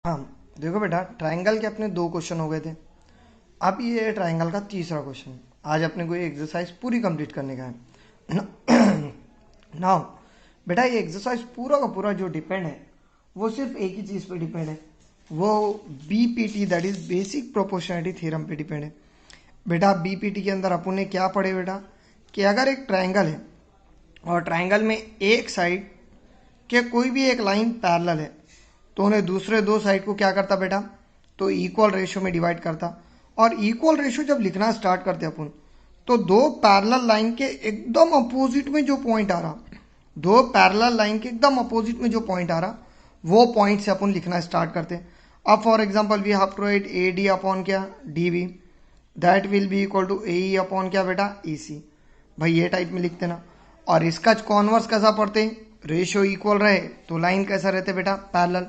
हाँ, देखो बेटा, ट्रायंगल के अपने दो क्वेश्चन हो गए थे। अब ये ट्रायंगल का तीसरा क्वेश्चन। आज अपने को ये एक्सरसाइज पूरी कंप्लीट करने का है। नाउ बेटा, ये एक्सरसाइज पूरा का पूरा जो डिपेंड है वो सिर्फ एक ही चीज़ पे डिपेंड है। वो BPT, that is basic proportionality theorem पे डिपेंड है। बेटा बीपीटी के अंदर अपन ने क्या पढ़े बेटा, कि अगर एक ट्रायंगल है और ट्रायंगल में एक साइड के कोई भी एक लाइन पैरेलल है तो उन्हें दूसरे दो साइड को क्या करता बेटा, तो इक्वल रेशियो में डिवाइड करता। और इक्वल रेशियो जब लिखना स्टार्ट करते अपन, तो दो पैरेलल लाइन के एकदम अपोजिट में जो पॉइंट आ रहा, दो पैरेलल लाइन के एकदम अपोजिट में जो पॉइंट आ रहा, वो पॉइंट से अपन लिखना स्टार्ट करते। अब for example we have to write a d upon क्या, d b, that will be equal to a e upon क्या बेटा, ई सी। भाई ये टाइप में लिखते ना। और इसका कॉन्वर्स कैसा पढ़ते, रेशियो इक्वल रहे तो लाइन कैसा रहते बेटा, पैरेलल।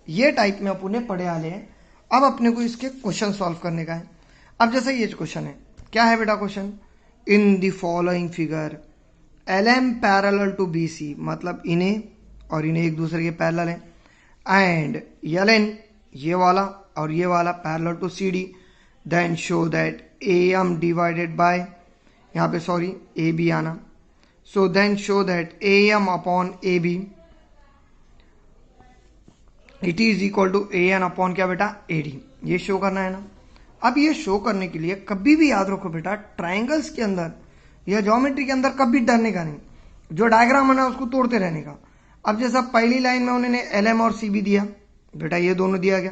ये टाइप में अपन ने पढ़े आले हैं। अब अपने को इसके क्वेश्चन सॉल्व करने का है। अब जैसे ये क्वेश्चन है, क्या है बेटा question, in the following figure L M parallel to B C, मतलब इन्हें और इन्हें एक दूसरे के पैरेलल है, एंड एल एन ये वाला और ये वाला parallel to C D, then show that A M divided by, यहाँ पे सॉरी ए बी आना, so then show that A M upon A B it is equal to A N upon क्या बेटा, ए डी। ये show करना है ना। अब ये शो करने के लिए कभी भी याद रखो बेटा, ट्राइंगल्स के अंदर या ज्योमेट्री के अंदर कभी डरने का नहीं, जो डायग्राम बना उसको तोड़ते रहने का। अब जैसा पहली लाइन में उन्होंने एल एम और सी बी दिया बेटा, ये दोनों दिया गया,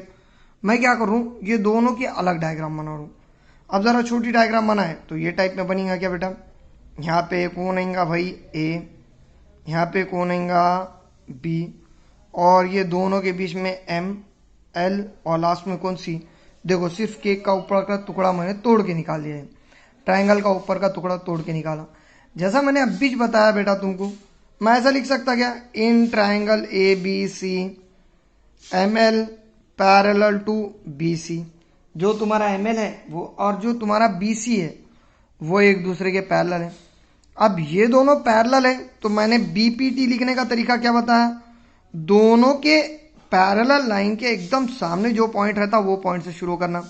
मैं क्या कर रहा हूँ, ये दोनों की अलग डायग्राम बना रहा हूँ। अब जरा छोटी डायग्राम बनाए तो ये टाइप में बनेगा क्या बेटा, यहाँ पे कौन आएगा भाई ए, यहाँ पे कौन आएगा बी, और ये दोनों के बीच में एम एल और लास्ट में कौन सी। देखो सिर्फ केक का ऊपर का टुकड़ा मैंने तोड़ के निकाल दिया है, ट्रायंगल का ऊपर का टुकड़ा तोड़ के निकाला। जैसा मैंने अभी बताया बेटा तुमको, मैं ऐसा लिख सकता क्या, in triangle A B C M L parallel to B C. जो तुम्हारा एम एल है वो और जो तुम्हारा बी सी है वो एक दूसरे के पैरेलल है। अब ये दोनों पैरेलल है तो मैंने बीपीटी लिखने का तरीका क्या बताया, दोनों के पैरेलल लाइन के एकदम सामने जो पॉइंट रहता वो पॉइंट से शुरू करना।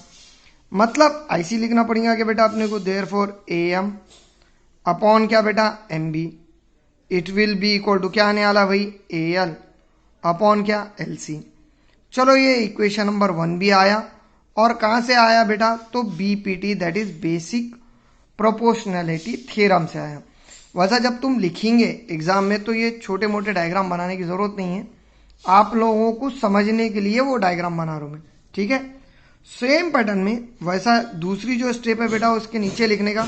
मतलब ऐसी लिखना पड़ेगा कि बेटा अपने को therefore A M upon क्या बेटा, M B, it will be equal to क्या आने वाला भाई, ए एल अपॉन क्या, एल सी। चलो ये इक्वेशन नंबर 1 भी आया। और कहाँ से आया बेटा, तो BPT, that is basic proportionality theorem से आया। वैसा जब तुम लिखेंगे एग्जाम में तो ये छोटे मोटे डायग्राम बनाने की जरूरत नहीं है, आप लोगों को समझने के लिए वो डायग्राम बना रहा हूं मैं, ठीक है। सेम पैटर्न में वैसा दूसरी जो स्टेप है बेटा उसके नीचे लिखने का,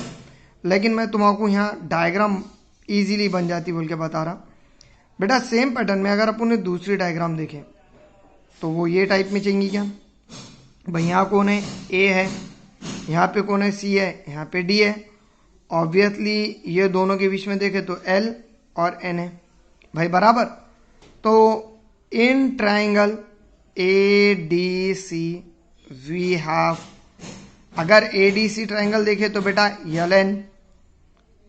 लेकिन मैं तुम्हारा यहाँ डायग्राम इजीली बन जाती बोल के बता रहा। बेटा सेम पैटर्न में अगर अपन ने दूसरी डायग्राम देखे तो वो ये टाइप में चाहिए क्या, भाई यहाँ कौन है, ए है, यहाँ पे कौन है, सी है, यहाँ पे डी है। ऑब्वियसली ये दोनों के बीच में देखे तो एल और एन है भाई बराबर। तो in triangle A D C we have, अगर ए डी सी ट्राइंगल देखे तो बेटा एल एन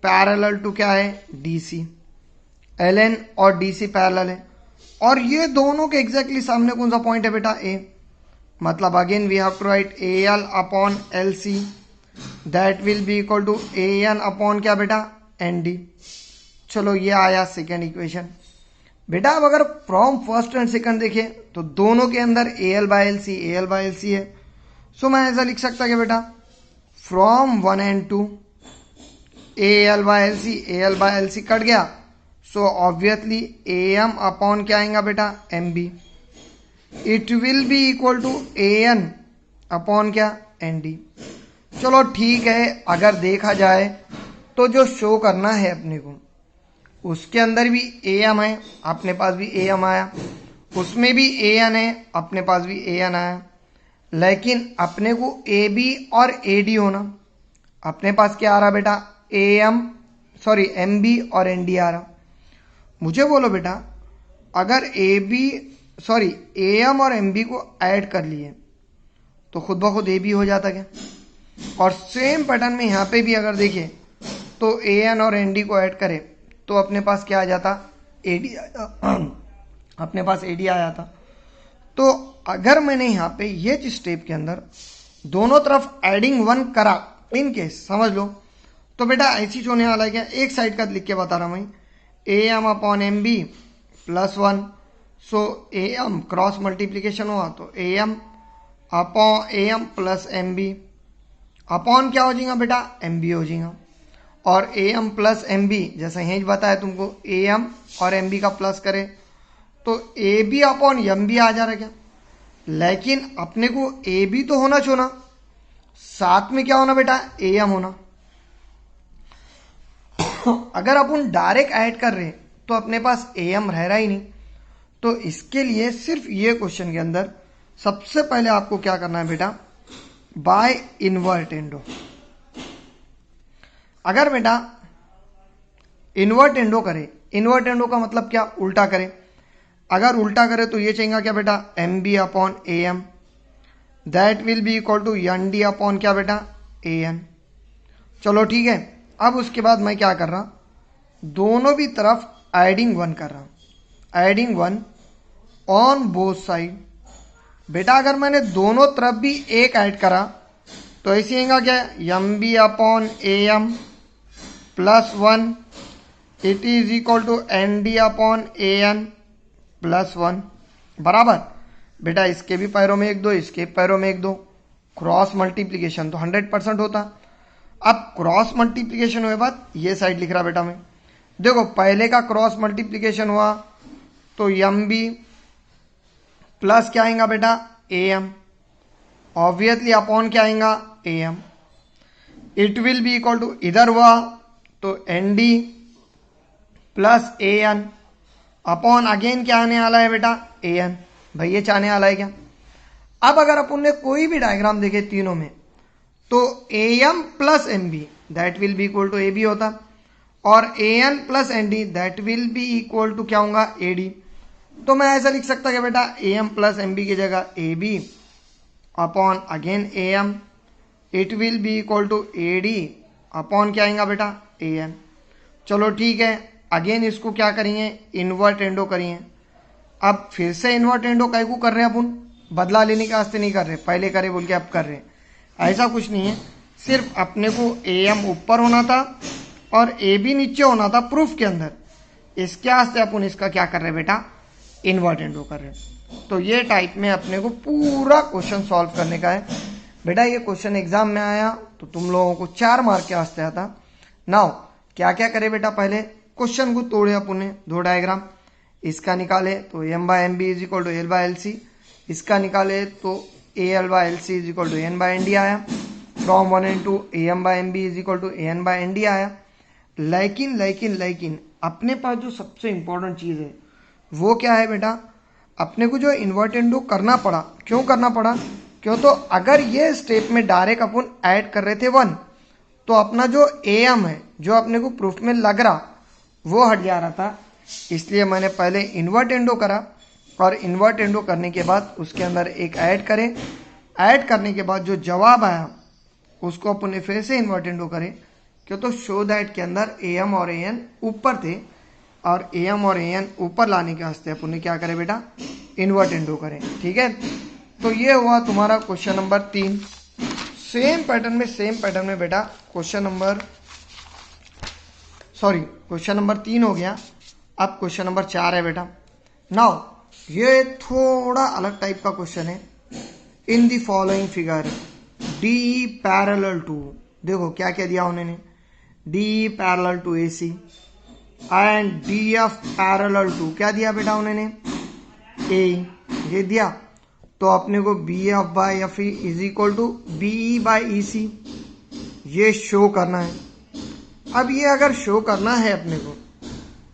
पैरेलल टू क्या है, डी सी, एल एन और डी सी पैरेलल है। और ये दोनों के एग्जैक्टली सामने कौन सा पॉइंट है बेटा, ए। मतलब again we have to write A L upon L C, that will be equal to A N upon क्या बेटा, एन डी। चलो ये आया सेकेंड इक्वेशन। बेटा अब अगर फ्रॉम फर्स्ट एंड सेकंड देखें तो दोनों के अंदर a l by l c, a l by l c है। सो मैं ऐसा लिख सकता कि बेटा from 1 and 2 a l by l c, a l by l c cut गया, so obviously a M upon क्या आएगा बेटा, M B, it will be equal to A N upon क्या, एन डी। चलो ठीक है, अगर देखा जाए तो जो शो करना है अपने को उसके अंदर भी ए एम है, अपने पास भी ए एम आया, उसमें भी ए एन है, अपने पास भी ए एन आया, लेकिन अपने को ए बी और ए डी होना, अपने पास क्या आ रहा बेटा, A M sorry M B और एन डी आ रहा। मुझे बोलो बेटा अगर A B sorry A M और एम बी को ऐड कर लिए तो खुद ब खुद ए बी हो जाता क्या। और सेम पैटर्न में यहाँ पे भी अगर देखें तो ए एन और एन डी को ऐड करें तो अपने पास क्या आ जाता, ए डी अपने पास ए डी आ जाता। तो अगर मैंने यहाँ पे ये स्टेप के अंदर दोनों तरफ एडिंग 1 करा, इन केस समझ लो, तो बेटा ऐसी होने वाला है क्या, एक साइड का लिख के बता रहा हूँ मैं, AM upon MB plus 1। So AM cross multiplication हुआ तो AM upon AM plus MB upon क्या हो जाएगा बेटा, MB हो जाएगा। और AM प्लस MB जैसा यहीं बताया तुमको, AM और MB का प्लस करें तो AB अपॉन MB आ जा रहा है क्या। लेकिन अपने को AB तो होना चाहिए ना, साथ में क्या होना बेटा, AM होना। अगर अपन डायरेक्ट ऐड कर रहे तो अपने पास AM रह रहा ही नहीं। तो इसके लिए सिर्फ ये क्वेश्चन के अंदर सबसे पहले आपको क्या करना है बेटा, बाय इन्वर्टेंडो। अगर बेटा इन्वर्टेंडो करे, इन्वर्टेंडो का मतलब क्या, उल्टा करे। अगर उल्टा करे तो ये चाहिए क्या बेटा, MB upon AM that will be equal to ND upon क्या बेटा, AN। चलो ठीक है। अब उसके बाद मैं क्या कर रहा, दोनों भी तरफ एडिंग 1 कर रहा, एडिंग 1 ऑन बोथ साइड। बेटा अगर मैंने दोनों तरफ भी एक ऐड करा तो ऐसे आएगा क्या, MB upon AM plus 1 it is equal to ND upon AN plus 1 बराबर। बेटा इसके भी पैरों में 1 2, इसके पैरों में 1 2, क्रॉस मल्टीप्लीकेशन तो 100% होता। अब क्रॉस मल्टीप्लीकेशन हुए बाद ये साइड लिख रहा बेटा मैं, देखो पहले का क्रॉस मल्टीप्लीकेशन हुआ तो MB प्लस क्या आएगा बेटा, AM ऑब्वियसली अपॉन क्या आएगा, AM। It will be equal to, इधर हुआ तो ND plus AN upon again क्या आने वाला है बेटा, AN। भाई ये चाहने वाला है क्या। अब अगर अपन ने कोई भी डायग्राम देखे तीनों में तो AM plus MB that will be equal to AB होता, और AN plus ND that will be equal to क्या होगा, AD। तो मैं ऐसा लिख सकता क्या बेटा, AM प्लस MB की जगह AB upon again AM it will be equal to AD upon क्या आएगा बेटा, AN। चलो ठीक है, अगेन इसको क्या करेंगे, इन्वर्टेंडो करेंगे। अब फिर से इन्वर्टेंडो कई को कर रहे हैं अपन, बदला लेने के वास्ते नहीं कर रहे, पहले करे बोल के अब कर रहे, ऐसा कुछ नहीं है। सिर्फ अपने को AM ऊपर होना था और AB नीचे होना था प्रूफ के अंदर, इसके वास्ते अपन इसका क्या कर रहे हैं बेटा, इन्वर्टेंडो कर रहे हैं। तो ये टाइप में अपने को पूरा क्वेश्चन सॉल्व करने का है बेटा। ये क्वेश्चन एग्जाम में आया तो तुम लोगों को 4 मार्क के वास्ते आता। नाउ क्या क्या करे बेटा, पहले क्वेश्चन को तोड़े अपन ने, 2 डायग्राम, इसका निकाले तो M/MB is equal to L/LC, इसका निकाले तो AL/LC is equal to N/ND आया, from 1 and 2 AM/MB is equal to AN/ND आया। लेकिन अपने पास जो सबसे इंपॉर्टेंट चीज़ है वो क्या है बेटा, अपने को जो इन्वर्टेंडो करना पड़ा। क्यों करना पड़ा, क्यों तो अगर ये स्टेप में डायरेक्ट अपन ऐड कर रहे थे 1 तो अपना जो AM है, जो अपने को प्रूफ में लग रहा, वो हट जा रहा था। इसलिए मैंने पहले इन्वर्टेंडो करा, और इन्वर्टेंडो करने के बाद उसके अंदर एक ऐड करें, ऐड करने के बाद जो जवाब आया उसको अपन ने फिर से इन्वर्टेंडो करें, क्यों तो शो दैट के अंदर AM और AN ऊपर थे, और AM और AN ऊपर लाने के वास्ते अपन ने क्या करे बेटा, इन्वर्टेंडो करें। ठीक है, तो ये हुआ तुम्हारा क्वेश्चन नंबर 3। सेम पैटर्न में बेटा क्वेश्चन नंबर 3 हो गया। अब क्वेश्चन नंबर 4 है बेटा। नाउ ये थोड़ा अलग टाइप का क्वेश्चन है। In the following figure DE parallel to, देखो क्या क्या दिया उन्होंने, DE parallel to AC and DF parallel to क्या दिया बेटा उन्होंने, AE, ये दिया। तो अपने को BF by FE is equal to BE by EC ये शो करना है। अब ये अगर शो करना है अपने को,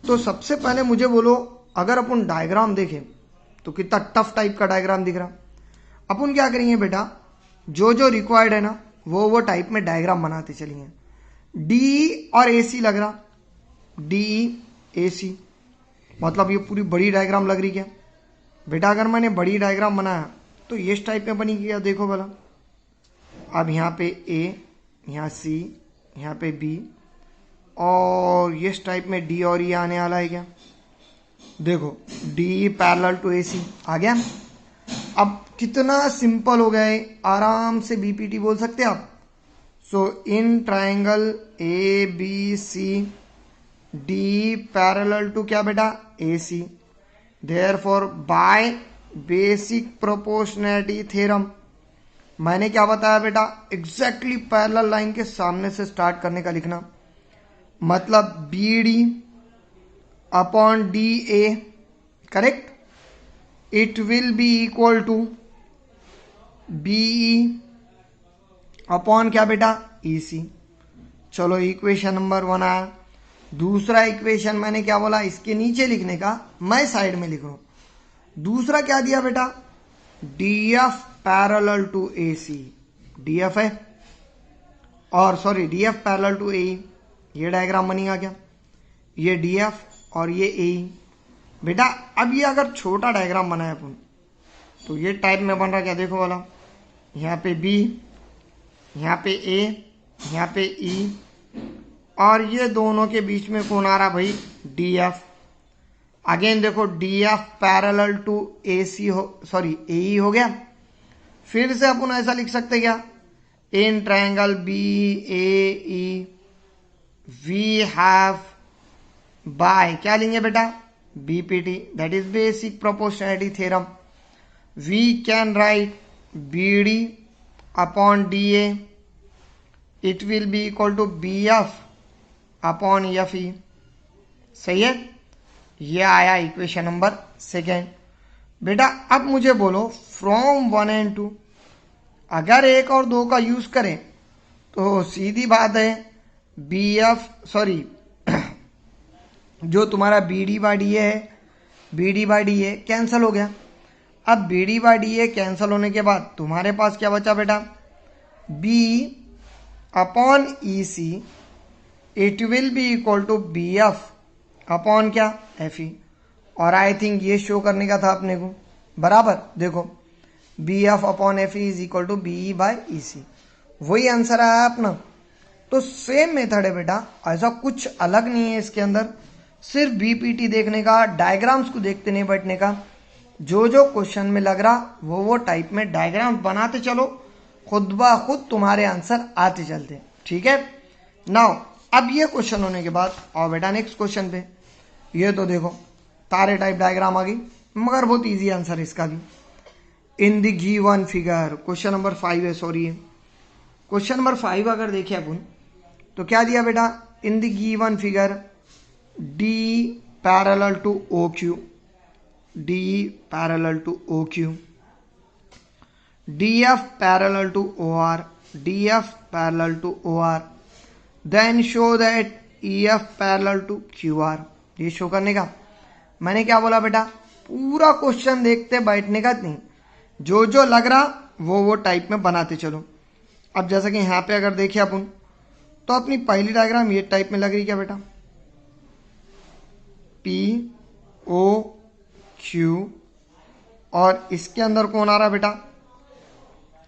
तो सबसे पहले मुझे बोलो, अगर अपन डायग्राम देखें तो कितना टफ टाइप का डायग्राम दिख रहा। अपन क्या करेंगे बेटा, जो जो रिक्वायर्ड है ना वो टाइप में डायग्राम बनाते चलेंगे। DE और AC लग रहा, DE AC मतलब ये पूरी बड़ी डायग्राम लग रही क्या बेटा। अगर मैंने बड़ी डायग्राम बनाया तो ये इस टाइप में बनी क्या, देखो भला। अब यहाँ पे A, यहाँ C, यहाँ पे B, और ये इस टाइप में D और E आने वाला है क्या। देखो DE पैरेलल टू AC आ गया। अब कितना सिंपल हो गया है, आराम से बीपीटी बोल सकते हैं आप। So in triangle A B C D parallel to क्या बेटा, a c, therefore by basic proportionality theorem, मैंने क्या बताया बेटा, एग्जैक्टली पैरेलल लाइन के सामने से स्टार्ट करने का लिखना, मतलब B D upon D A, correct, it will be equal to BE upon क्या बेटा, ई सी। चलो इक्वेशन नंबर 1 आया। दूसरा इक्वेशन मैंने क्या बोला, इसके नीचे लिखने का, मैं साइड में लिख रहा हूं। दूसरा क्या दिया बेटा, d F parallel to a c, d f है, और sorry d F parallel to a, ये डायग्राम बनेगा क्या, ये डी एफ और ये ए। बेटा अब ये अगर छोटा डायग्राम बनाए अपन तो ये टाइप में बन रहा क्या, देखो वाला, यहाँ पे बी, यहाँ पे ए, यहाँ पे ई, और ये दोनों के बीच में कौन आ रहा भाई, डी एफ। अगेन देखो D F parallel to a सी हो, सॉरी ए ई हो गया। फिर से अपन ऐसा लिख सकते क्या, in triangle B A E we have by क्या लेंगे बेटा, BPT, that is basic proportionality theorem, we can write B D upon D A, it will be equal to B F upon F E. सही है, ये आया equation number 2। बेटा अब मुझे बोलो फ्रॉम 1 and 2, अगर 1 और 2 का यूज करें तो सीधी बात है बी एफ, सॉरी जो तुम्हारा b d by d a है, b d by d a cancel हो गया। अब b d by d a cancel होने के बाद तुम्हारे पास क्या बचा बेटा, b upon e c, it will be equal to B F upon क्या, एफ ई। और आई थिंक ये शो करने का था अपने को, बराबर देखो b F upon F e is equal to b e by e c, वही आंसर आया अपना। तो सेम मेथड है बेटा, ऐसा कुछ अलग नहीं है इसके अंदर, सिर्फ बीपीटी देखने का, डायग्राम्स को देखते नहीं बैठने का, जो जो क्वेश्चन में लग रहा वो टाइप में डायग्राम बनाते चलो, खुद ब खुद तुम्हारे आंसर आते चलते। ठीक है, नाउ अब ये क्वेश्चन होने के बाद और बेटा नेक्स्ट क्वेश्चन पे, ये तो देखो तारे टाइप डायग्राम आ गई, मगर बहुत इजी आंसर है इसका भी। इन the given figure, question number 5 है, सॉरी है क्वेश्चन नंबर 5। अगर देखें अपन तो क्या दिया बेटा, in the given figure D parallel to O Q, D parallel to O Q, D F parallel to O R, D F parallel to O R, then show that E F parallel to Q R. ये show करने का मैंने क्या बोला बेटा, पूरा question देखते बैठने का नहीं, जो जो लग रहा वो टाइप में बनाते चलो। अब जैसा कि यहाँ पे अगर देखें अपन तो अपनी पहली डायग्राम ये टाइप में लग रही क्या बेटा, पी ओ क्यू, और इसके अंदर कौन आ रहा बेटा,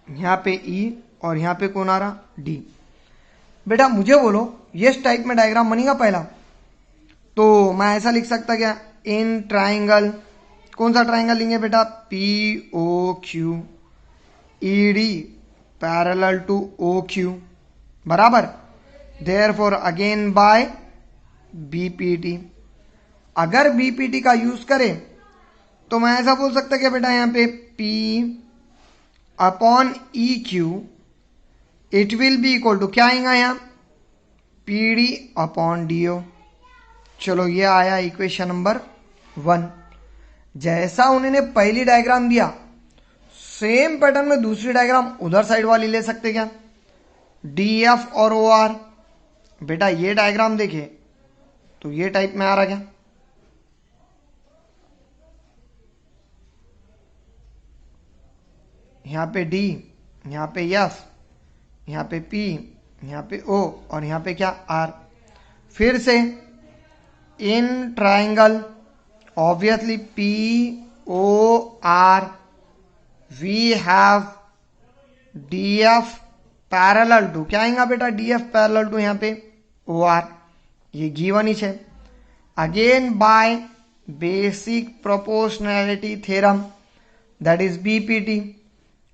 यहाँ पे ई, और यहाँ पे कौन आ रहा, डी। बेटा मुझे बोलो ये टाइप में डायग्राम बनेगा पहला, तो मैं ऐसा लिख सकता क्या, इन ट्राइंगल, कौन सा ट्राइंगल लेंगे बेटा, P O Q, E D parallel to O Q, बराबर, देयरफॉर अगेन बाय बीपीटी। अगर बीपीटी का यूज करें तो मैं ऐसा बोल सकता क्या बेटा, यहाँ पे P upon E Q, it will be equal to क्या आएगा यहाँ, P D upon D O. चलो ये आया इक्वेशन नंबर 1। जैसा उन्होंने पहली डायग्राम दिया सेम पैटर्न में दूसरी डायग्राम उधर साइड वाली ले सकते क्या, डी एफ और ओ आर। बेटा ये डायग्राम देखे तो ये टाइप में आ रहा क्या, यहाँ पे डी, यहाँ पे एफ, यहाँ पे पी, यहाँ पे ओ, और यहाँ पे क्या, आर। फिर से in triangle obviously P O R we have D F parallel to क्या आएगा बेटा, डी एफ पैरेलल टू यहाँ पे ओ आर, ये गिवन ही है। Again by basic proportionality theorem that is BPT.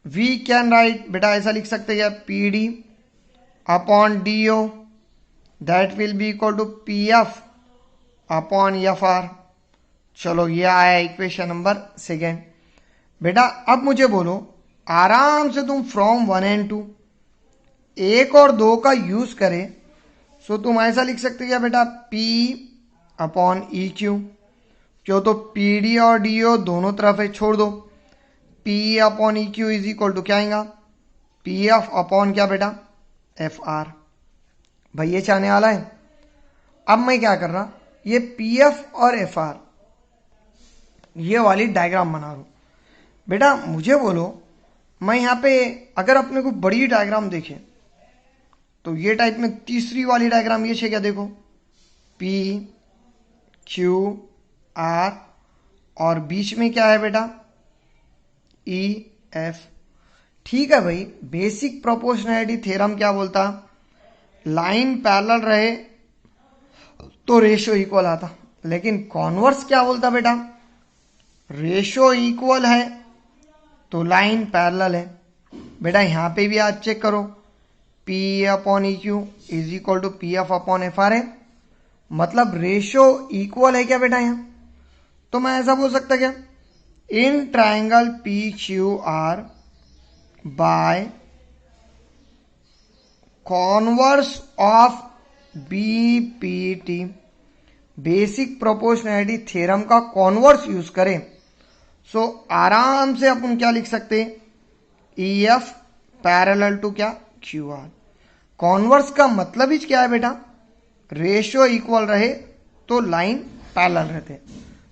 We can write बेटा ऐसा लिख सकते हैं PD upon DO that will be equal to PF upon FR. चलो ये आया इक्वेशन नंबर सेकेंड। बेटा अब मुझे बोलो, आराम से तुम फ्रॉम 1 एंड 2 1 और 2 का यूज करें, सो तुम ऐसा लिख सकते क्या बेटा P अपॉन ई क्यू। क्यों, तो पी डी और डी ओ दोनों तरफ है, छोड़ दो। P upon E Q is equal to क्या आएगा, पी एफ अपॉन क्या बेटा एफ आर। भाई ये चाहने वाला है। अब मैं क्या कर रहा, ये पी एफ और एफ आर ये वाली डायग्राम बना रहा हूं। बेटा मुझे बोलो, मैं यहां पे अगर अपने को बड़ी डायग्राम देखें तो ये टाइप में तीसरी वाली डायग्राम ये क्या देखो, पी क्यू आर और बीच में क्या है बेटा ई एफ। ठीक है भाई, बेसिक प्रोपोर्शनैलिटी थ्योरम क्या बोलता, लाइन पैरेलल रहे तो रेशो इक्वल आता, लेकिन कॉन्वर्स क्या बोलता बेटा, रेशो इक्वल है तो लाइन पैरेलल है। बेटा यहां पे भी आज चेक करो, P upon E Q is equal to P F upon F R है, मतलब रेशो इक्वल है क्या बेटा यहां। तो मैं ऐसा बोल सकता क्या, in triangle P Q R by converse of BPT, basic proportionality theorem का कॉन्वर्स यूज करें, सो आराम से अपन क्या लिख सकते, ई एफ पैरेलल टू क्या क्यू आर। कॉन्वर्स का मतलब ही क्या है बेटा, रेशियो इक्वल रहे तो लाइन पैरेलल रहते,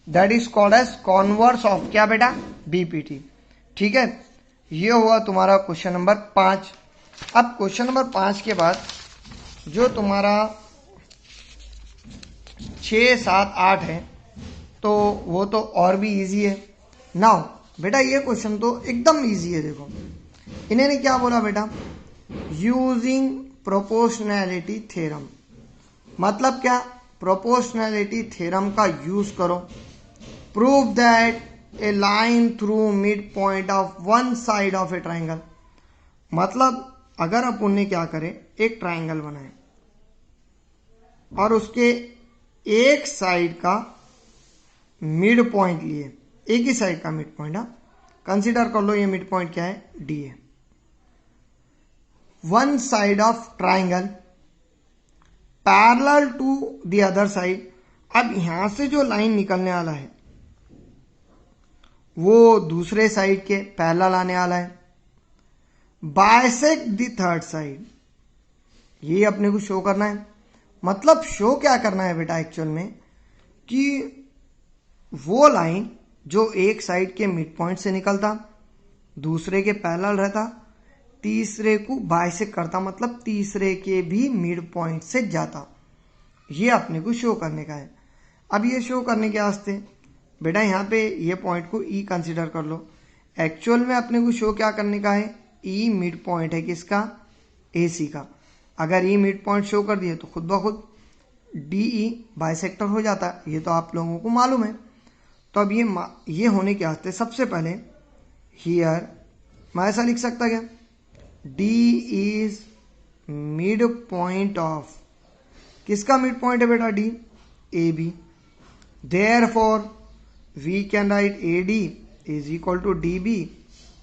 that is called as converse of क्या बेटा बीपीटी। ठीक है, ये हुआ तुम्हारा क्वेश्चन नंबर 5। अब क्वेश्चन नंबर 5 के बाद जो तुम्हारा 6, 7, 8 है तो वो तो और भी इजी है। नाउ बेटा ये क्वेश्चन तो एकदम इजी है। देखो इन्होंने क्या बोला बेटा, यूजिंग प्रोपोर्शनैलिटी थ्योरम, मतलब क्या, प्रोपोर्शनैलिटी थ्योरम का यूज करो, prove that A line through mid point of one side of A triangle. मतलब अगर अपन ने क्या करें, एक ट्राइंगल बनाए और उसके एक साइड का मिड पॉइंट लिए, एक ही साइड का मिड पॉइंट, कंसीडर कर लो ये मिड पॉइंट क्या है, डी है। One side of triangle parallel to the other side. अब यहां से जो लाइन निकलने वाला है वो दूसरे साइड के पैरेलल आने वाला है, बाइसेक्ट द थर्ड साइड, ये अपने को शो करना है। मतलब शो क्या करना है बेटा एक्चुअल में, कि वो लाइन जो एक साइड के मिड पॉइंट से निकलता, दूसरे के पैरेलल रहता, तीसरे को बाइसेक्ट करता, मतलब तीसरे के भी मिड पॉइंट से जाता, ये अपने को शो करने का है। अब ये शो करने के वास्ते बेटा यहाँ पे ये पॉइंट को ई कंसीडर कर लो। एक्चुअल में अपने को शो क्या करने का है, ई मिड पॉइंट है किसका, ए सी का। अगर ई मिड पॉइंट शो कर दिए तो खुद ब खुद डी ई बाइसेक्टर हो जाता, ये तो आप लोगों को मालूम है। तो अब ये होने के वास्ते सबसे पहले हियर मैं ऐसा लिख सकता क्या, d is mid point of, किसका मिड पॉइंट है बेटा, d, a b. Therefore we can write a d is equal to d b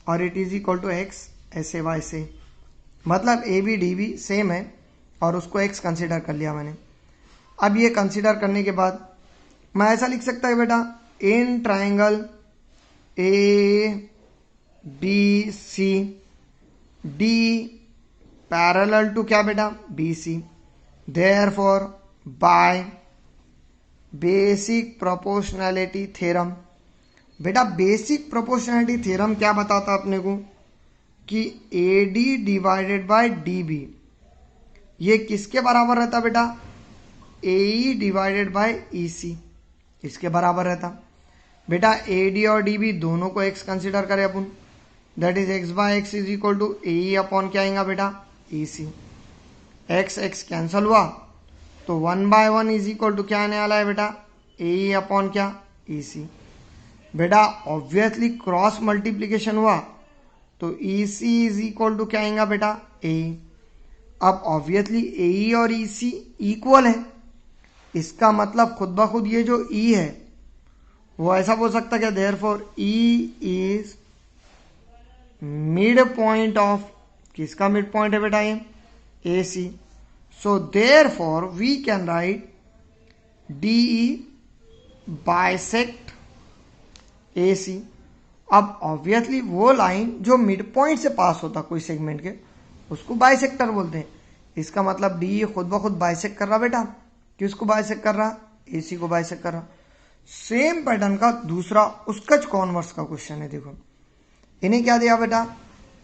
और it is equal to x, ऐसे वैसे, मतलब a b d b same है और उसको एक्स कंसीडर कर लिया मैंने। अब ये कंसीडर करने के बाद मैं ऐसा लिख सकता है बेटा, in triangle A B C, D parallel to क्या बेटा B C, therefore by basic proportionality theorem. बेटा बेसिक प्रोपोर्शनैलिटी थ्योरम क्या बताता अपने को, कि A D divided by D B ये किसके बराबर रहता बेटा, ए ई डिवाइडेड बाय ई सी, इसके बराबर रहता। बेटा ए डी और डी बी दोनों को एक्स कंसिडर करें अपन, that is x by x is equal to a e upon क्या आएगा बेटा e c. X x cancel हुआ तो 1/1 इज इक्वल टू क्या आने वाला है बेटा, ए ई अपॉन क्या ई सी। बेटा ऑब्वियसली क्रॉस मल्टीप्लीकेशन हुआ तो EC इज इक्वल टू क्या आएगा बेटा AE। अब ऑब्वियसली AE और EC इक्वल है, इसका मतलब खुद ब खुद ये जो E है वो ऐसा बोल सकता क्या, therefore E is mid point of, किसका मिड पॉइंट है बेटा ये AC। So therefore we can write DE bisect AC। अब ऑब्वियसली वो लाइन जो मिड पॉइंट से पास होता कोई सेगमेंट के उसको बाइसेक्टर बोलते हैं। इसका मतलब DE खुद ब खुद बाइसेक्ट कर रहा बेटा, किसको बाइसेक्ट कर रहा, AC को बाइसेक्ट कर रहा। सेम पैटर्न का दूसरा उसकच कॉन्वर्स का क्वेश्चन है। देखो इन्हें क्या दिया बेटा,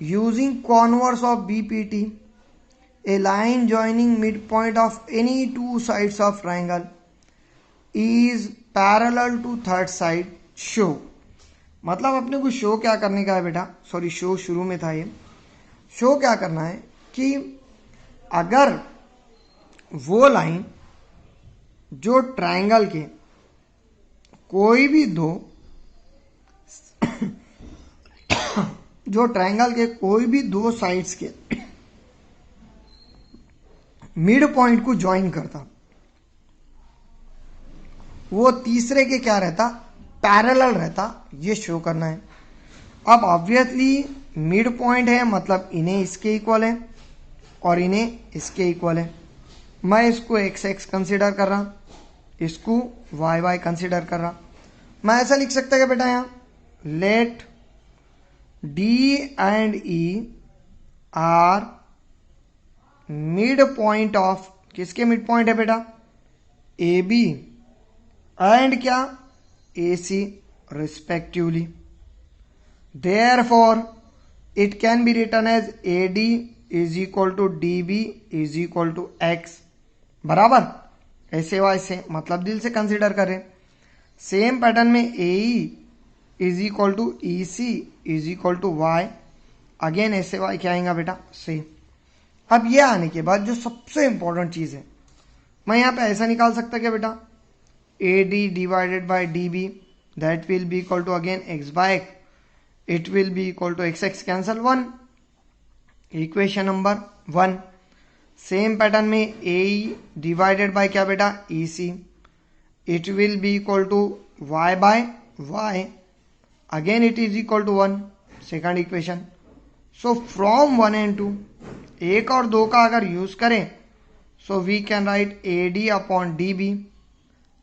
using converse of BPT a line joining mid point of any two sides of triangle is parallel to third side show. मतलब अपने को शो क्या करने का है बेटा, सॉरी शो शुरू में था, ये शो क्या करना है कि अगर वो लाइन जो ट्रायंगल के कोई भी दो जो ट्रायंगल के कोई भी दो साइड्स के मिड पॉइंट को ज्वाइन करता, वो तीसरे के क्या रहता, पैरेलल रहता, ये शो करना है। अब ऑब्वियसली मिड पॉइंट है मतलब इन्हें इसके इक्वल है और इन्हें इसके इक्वल है। मैं इसको एक्स एक्स कंसिडर कर रहा, इसको वाई वाई कंसिडर कर रहा। मैं ऐसा लिख सकता है बेटा यहाँ, let D and E are mid point of, किसके मिड पॉइंट है बेटा, ए बी एंड क्या A C respectively. Therefore, it can be written as AD is equal to DB is equal to X। बराबर ऐसे वैसे मतलब दिल से कंसिडर करें। सेम पैटर्न में AE is equal to EC is equal to Y, again ऐसे Y क्या आएगा बेटा सेम। अब ये आने के बाद जो सबसे इंपॉर्टेंट चीज है, मैं यहाँ पे ऐसा निकाल सकता क्या बेटा, AD divided by DB that will be equal to again X by X, it will be equal to x cancel 1, equation number 1। Same pattern में AE डिवाइडेड बाय क्या बेटा EC, it will be equal to y by y, again it is equal to 1, second equation. So from 1 and 2 एक और दो का अगर use करें so we can write AD upon DB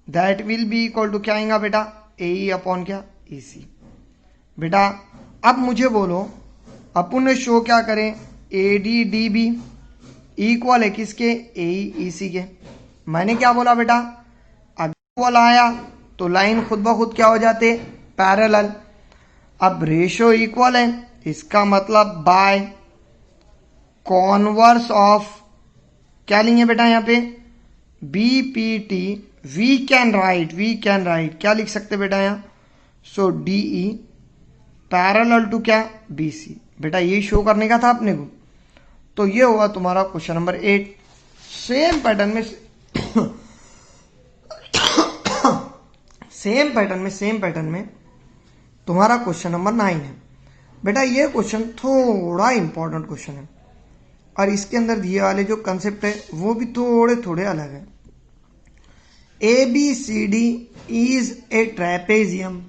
that will be equal to क्या आएगा बेटा AE upon क्या EC। बेटा अब मुझे बोलो अपन ने शो क्या करें, AD/DB इक्वल है किसके, AE/EC के। मैंने क्या बोला बेटा, अगर इक्वल आया तो लाइन खुद ब खुद क्या हो जाते, पैरेलल। अब रेशो इक्वल है, इसका मतलब बाय कॉन्वर्स ऑफ क्या लेंगे बेटा यहाँ पे BPT, वी कैन राइट क्या लिख सकते बेटा यहाँ, सो DE पैरेलल टू क्या BC। बेटा ये शो करने का था अपने को, तो ये हुआ तुम्हारा क्वेश्चन नंबर 8। सेम पैटर्न में तुम्हारा क्वेश्चन नंबर 9 है। बेटा ये क्वेश्चन थोड़ा इंपॉर्टेंट क्वेश्चन है और इसके अंदर दिए वाले जो कंसेप्ट है वो भी थोड़े थोड़े अलग है। ABCD इज ए ट्रेपेजियम,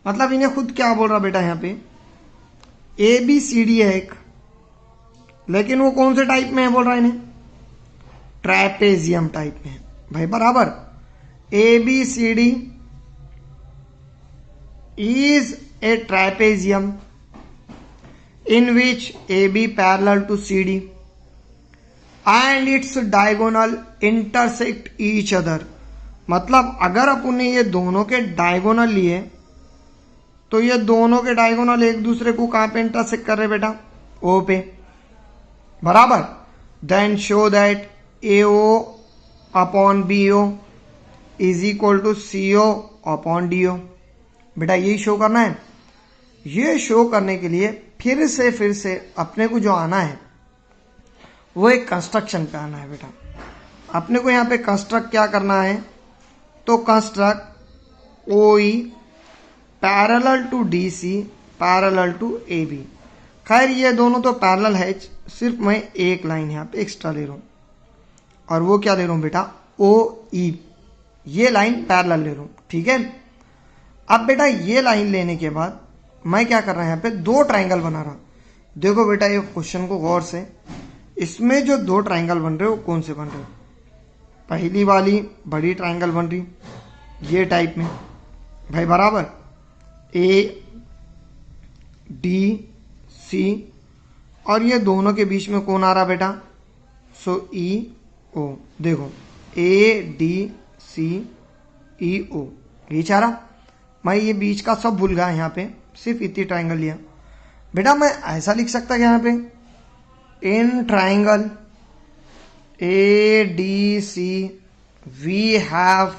मतलब इन्हें खुद क्या बोल रहा बेटा यहाँ पे, ABCD है एक, लेकिन वो कौन से टाइप में है बोल रहा है, इन्हें ट्रेपेजियम टाइप में है भाई। बराबर ABCD is a trapezium in which AB parallel to CD and its diagonal intersect each other। मतलब अगर अपन ने ये दोनों के डायगोनल लिए तो ये दोनों के डायगोनल एक दूसरे को कहां पे इंटरसेक्ट कर रहे बेटा, O पे। बराबर then show that AO upon BO is equal to CO upon DO। बेटा यही शो करना है। ये शो करने के लिए फिर से अपने को जो आना है वो एक कंस्ट्रक्शन पे आना है बेटा। अपने को यहाँ पे कंस्ट्रक्ट क्या करना है, तो construct OE parallel to DC, parallel to AB। खैर ये दोनों तो पैरेलल है, सिर्फ मैं एक लाइन यहाँ पे एक्स्ट्रा ले रहा हूँ, और वो क्या ले रहा हूँ बेटा, OE, ये लाइन पैरेलल ले रहा हूँ, ठीक है। अब बेटा ये लाइन लेने के बाद मैं क्या कर रहा हूँ, यहाँ पे दो ट्राइंगल बना रहा। देखो बेटा ये क्वेश्चन को गौर से, इसमें जो दो ट्राइंगल बन रहे हो कौन से बन रहे हो, पहली वाली बड़ी ट्राइंगल बन रही ये टाइप में भाई, बराबर ADC, और ये दोनों के बीच में कौन आ रहा बेटा, सो EO। देखो ADCEO ये चाह रहा, मैं ये बीच का सब भूल गया, यहाँ पे सिर्फ इतनी ट्राइंगल लिया बेटा। मैं ऐसा लिख सकता क्या यहाँ पे, in triangle ADC we have,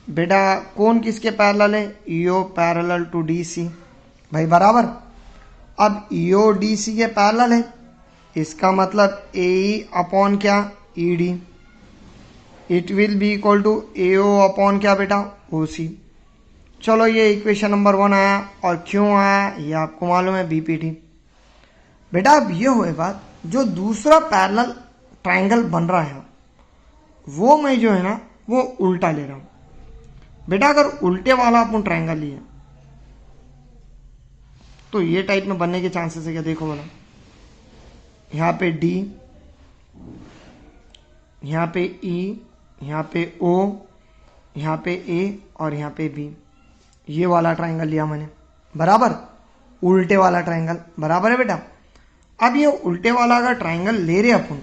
बेटा कौन किसके पैरेलल है, EO पैरेलल टू DC भाई, बराबर। अब EO DC के पैरेलल है, इसका मतलब AE अपॉन क्या, ED, it will be equal to AO upon क्या बेटा, OC। चलो ये इक्वेशन नंबर 1 आया, और क्यों आया ये आपको मालूम है, BPT। बेटा अब ये हुए बात, जो दूसरा पैरेलल ट्राइंगल बन रहा है वो मैं जो है ना वो उल्टा ले रहा हूं बेटा। अगर उल्टे वाला अपन ट्राइंगल लिए तो ये टाइप में बनने के चांसेस है क्या, देखो वाला, यहाँ पे D, यहाँ पे E, यहाँ पे O, यहाँ पे A और यहाँ पे B, ये वाला ट्राइंगल लिया मैंने, बराबर, उल्टे वाला ट्राइंगल, बराबर है बेटा। अब ये उल्टे वाला अगर ट्राइंगल ले रहे अपन,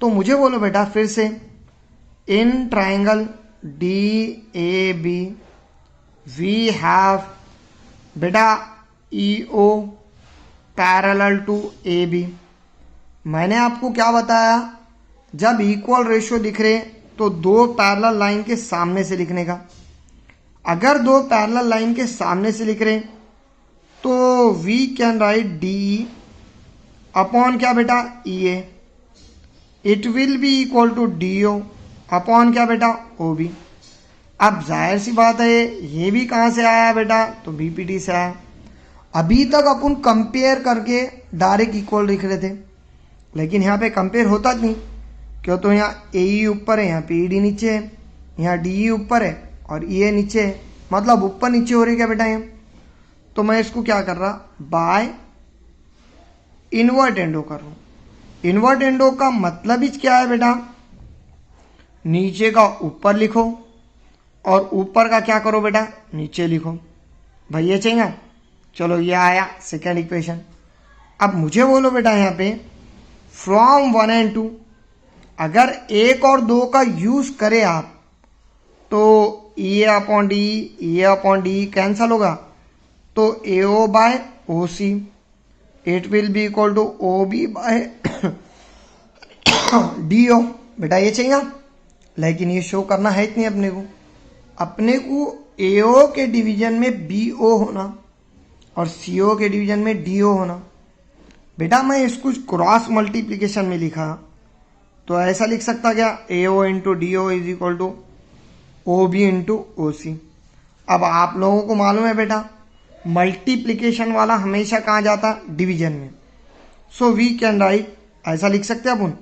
तो मुझे बोलो बेटा फिर से, in triangle DAB we have बेटा EO पैरेलल टू AB। मैंने आपको क्या बताया, जब इक्वल रेशियो दिख रहे तो दो पैरेलल लाइन के सामने से लिखने का। अगर दो पैरेलल लाइन के सामने से लिख रहे तो we can write DE upon क्या बेटा, EA, it will be equal to DO upon क्या बेटा, OB। अब जाहिर सी बात है ये भी कहाँ से आया बेटा, तो BPT से आया। अभी तक अपन कंपेयर करके डायरेक्ट इक्वल लिख रहे थे, लेकिन यहाँ पे कंपेयर होता नहीं, क्यों, तो यहाँ AE ऊपर है, यहाँ पे ED नीचे है, यहाँ DE ऊपर है और EA नीचे है, मतलब ऊपर नीचे हो रही क्या बेटा यहाँ। तो मैं इसको क्या कर रहा, बाय इनवर्ट एंडो कर रहा हूँ। इनवर्ट एंडो का मतलब ही क्या है बेटा, नीचे का ऊपर लिखो और ऊपर का क्या करो बेटा, नीचे लिखो भाई, ये चाहिए। चलो ये आया सेकेंड इक्वेशन। अब मुझे बोलो बेटा यहाँ पे फ्रॉम 1 and 2, अगर 1 और 2 का यूज करें आप तो EA अपॉन डी कैंसल होगा, तो AO by OC, it will be equal to OB by DO बेटा, ये चाहिए। लेकिन ये शो करना है इतनी अपने को AO के डिवीजन में BO होना और CO के डिवीजन में DO होना। बेटा मैं इसको क्रॉस मल्टीप्लिकेशन में लिखा तो ऐसा लिख सकता क्या, AO into DO is equal to OB into OC। अब आप लोगों को मालूम है बेटा मल्टीप्लिकेशन वाला हमेशा कहाँ जाता, डिवीजन में। सो वी कैन राइट, ऐसा लिख सकते हैं अपन,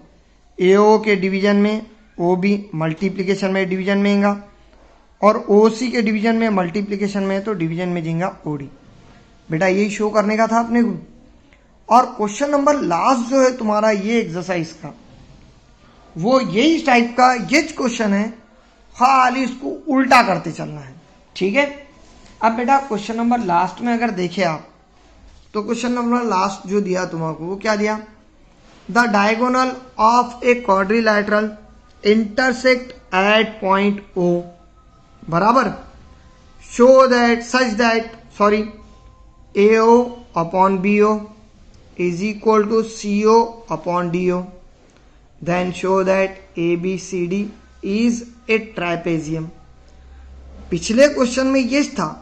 AO के डिवीजन में OB मल्टीप्लिकेशन में डिवीजन में आएगा, और OC के डिवीजन में मल्टीप्लिकेशन में तो डिवीजन में जाएगा OD। बेटा यही शो करने का था अपने को। और क्वेश्चन नंबर लास्ट जो है तुम्हारा ये एक्सरसाइज का, वो यही टाइप का ये क्वेश्चन है, खाली इसको उल्टा करते चलना है, ठीक है। अब बेटा क्वेश्चन नंबर लास्ट में अगर देखें आप, तो क्वेश्चन नंबर लास्ट जो दिया तुमको वो क्या दिया, the diagonal of A quadrilateral intersect at point O, बराबर, show that such that AO upon BO is equal to CO upon DO, then show that ABCD is a trapezium। पिछले question में ये था,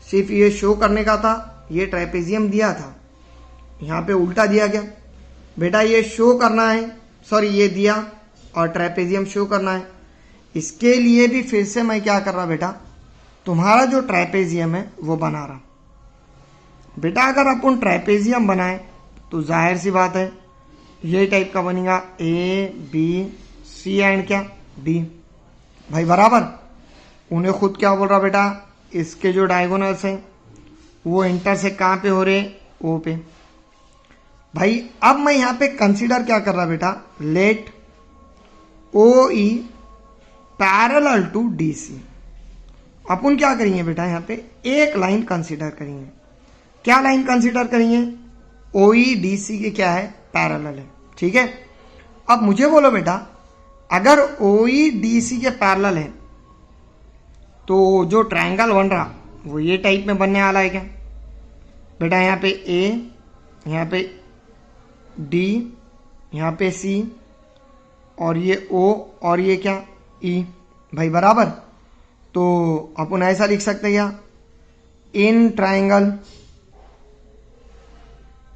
सिर्फ ये शो करने का था, ये ट्रापेजियम दिया था, यहाँ पे उल्टा दिया गया। बेटा ये शो करना है, ये दिया और ट्रापेजियम शो करना है। इसके लिए भी फिर से मैं क्या कर रहा बेटा, तुम्हारा जो ट्राइपेजियम है वो बना रहा। बेटा अगर अपन ट्राइपेजियम बनाए तो जाहिर सी बात है ये टाइप का बनेगा, ए बी सी एंड क्या डी। भाई बराबर, उन्हें खुद क्या बोल रहा बेटा, इसके जो डायगोनल्स हैं वो इंटरसेक्ट कहाँ पे हो रहे, ओ पे। भाई अब मैं यहाँ पे कंसीडर क्या कर रहा बेटा, let o e parallel to d c. अपन क्या करेंगे बेटा, यहाँ पे एक लाइन कंसीडर करेंगे। क्या लाइन कंसीडर करेंगे, ओ ई डी सी के क्या है, पैरेलल है। ठीक है, अब मुझे बोलो बेटा अगर ओ ई डी सी के पैरेलल है तो जो ट्रायंगल बन रहा वो ये टाइप में बनने वाला है क्या बेटा, यहाँ पे ए, यहाँ पे डी, यहाँ पे सी, और ये ओ, और ये क्या ई। भाई बराबर, तो अपन ऐसा लिख सकते हैं क्या, in triangle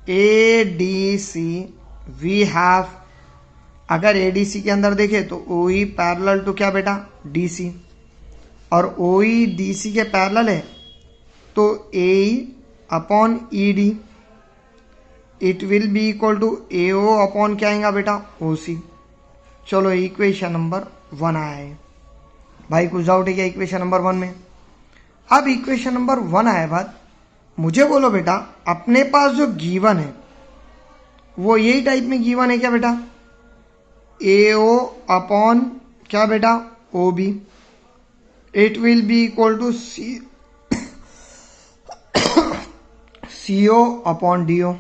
A D C we have, अगर ए डी सी के अंदर देखे तो ओ ई पैरेलल टू क्या बेटा, डी सी, और ओ ई डी सी के पैरेलल है तो a upon E d, it will be equal to a o upon क्या आएगा बेटा, ओ सी। चलो इक्वेशन नंबर 1 आया है। भाई कुछ डाउट है क्या इक्वेशन नंबर 1 में? अब इक्वेशन नंबर 1 आया बाद मुझे बोलो बेटा अपने पास जो गिवन है वो यही टाइप में गिवन है क्या बेटा, ए ओ अपॉन क्या बेटा, O B, it will be equal to C O upon D O.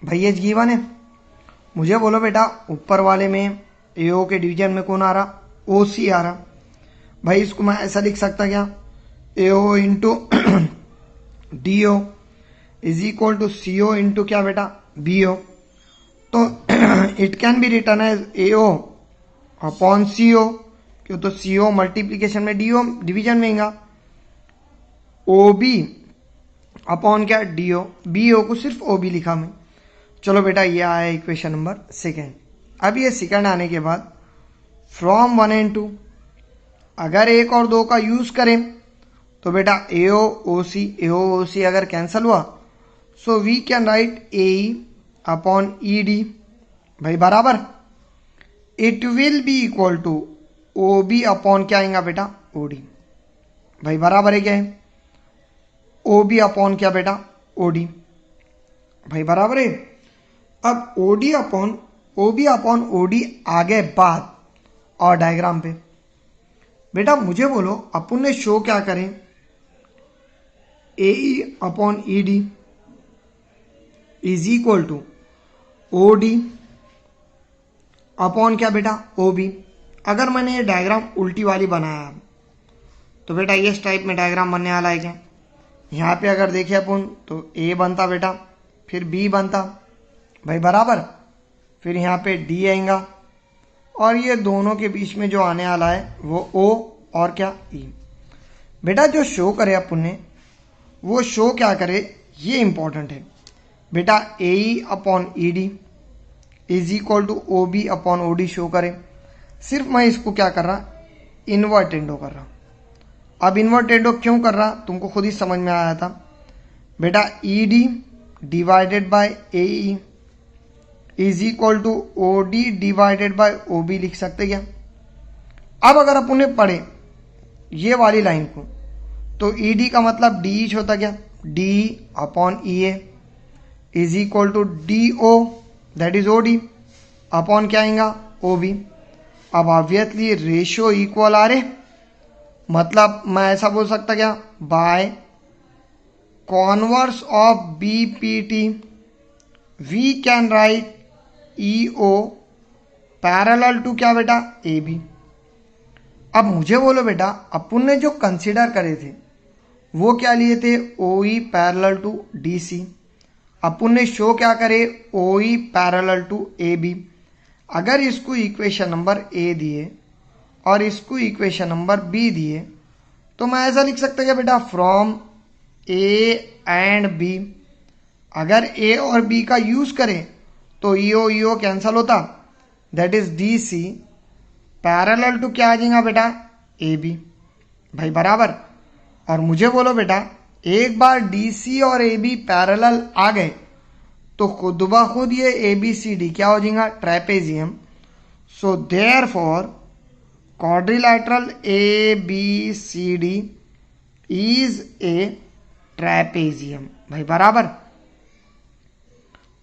भाई ये गिवन है। मुझे बोलो बेटा ऊपर वाले में ए ओ के डिवीजन में कौन आ रहा, ओ सी आ रहा। भाई इसको मैं ऐसा लिख सकता क्या, a o into d o is equal to C o into क्या बेटा, बी ओ। तो it can be written as a o upon c o, क्यों तो सी ओ मल्टीप्लीकेशन में डी ओ डिवीजन में आएगा, ओ बी अपॉन क्या, d o. B o को सिर्फ ओ बी लिखा मैं। चलो बेटा ये आया इक्वेशन नंबर 2। अब ये सेकंड आने के बाद फ्रॉम 1 एंड 2 अगर 1 और 2 का यूज करें तो बेटा ए ओ ओ सी अगर कैंसिल हुआ so we can write A upon E D. भाई बराबर, it will be equal to O B upon क्या आएगा बेटा, ओ डी। भाई बराबर है क्या है, ओ बी अपॉन क्या बेटा, ओ डी। भाई बराबर है। अब O D upon O B upon ओ डी आगे बाद और डायग्राम पे बेटा मुझे बोलो अपन ने शो क्या करें, a e upon E d is equal to O D upon क्या बेटा, ओ बी। अगर मैंने ये डायग्राम उल्टी वाली बनाया तो बेटा इस टाइप में डायग्राम बनने वाला है क्या, यहाँ पे अगर देखें अपन तो ए बनता बेटा, फिर बी बनता, भाई बराबर, फिर यहाँ पे डी आएगा, और ये दोनों के बीच में जो आने वाला है वो ओ और क्या, ई। बेटा जो शो करे अपन ने वो शो क्या करे, ये इंपॉर्टेंट है बेटा, a e upon E d is equal to O B upon O d show करे। सिर्फ मैं इसको क्या कर रहा, इन्वर्टेंडो कर रहा। अब इन्वर्टेंडो क्यों कर रहा तुमको खुद ही समझ में आया था बेटा, E D divided by A E is equal to O D divided by O B लिख सकते क्या। अब अगर अपन ने पढ़े ये वाली लाइन को तो ई डी का मतलब डी ईच होता क्या, D upon E A is equal to D O that is O D upon क्या आएगा, ओ बी। अब ऑब्वियसली रेशियो इक्वल आ रहे, मतलब मैं ऐसा बोल सकता क्या, by converse of B P T we can write E O parallel to क्या बेटा, ए बी। अब मुझे बोलो बेटा अपन ने जो कंसीडर करे थे वो क्या लिए थे, o e parallel to d c. अपन ने शो क्या करे, o e parallel to a b. अगर इसको इक्वेशन नंबर ए दिए और इसको इक्वेशन नंबर बी दिए तो मैं ऐसा लिख सकता क्या बेटा, फ्रॉम ए एंड बी। अगर ए और बी का यूज करें तो ई ओ कैंसल होता, that is D C parallel to क्या आ जाएगा बेटा, ए बी। भाई बराबर, और मुझे बोलो बेटा एक बार DC और AB पैरेलल आ गए तो खुद ब खुद ये ABCD क्या हो जाएगा, trapezium. So therefore quadrilateral ABCD is a trapezium. भाई बराबर।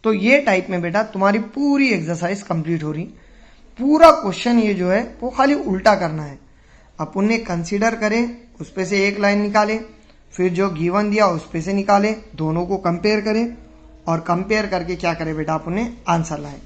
तो ये टाइप में बेटा तुम्हारी पूरी एक्सरसाइज कंप्लीट हो रही। पूरा क्वेश्चन ये जो है वो खाली उल्टा करना है। अपन ने कंसीडर करे, उस पे से एक लाइन निकाले, फिर जो गिवन दिया उस पे से निकाले, दोनों को कंपेयर करें और कंपेयर करके क्या करें बेटा अपन ने आंसर लाए।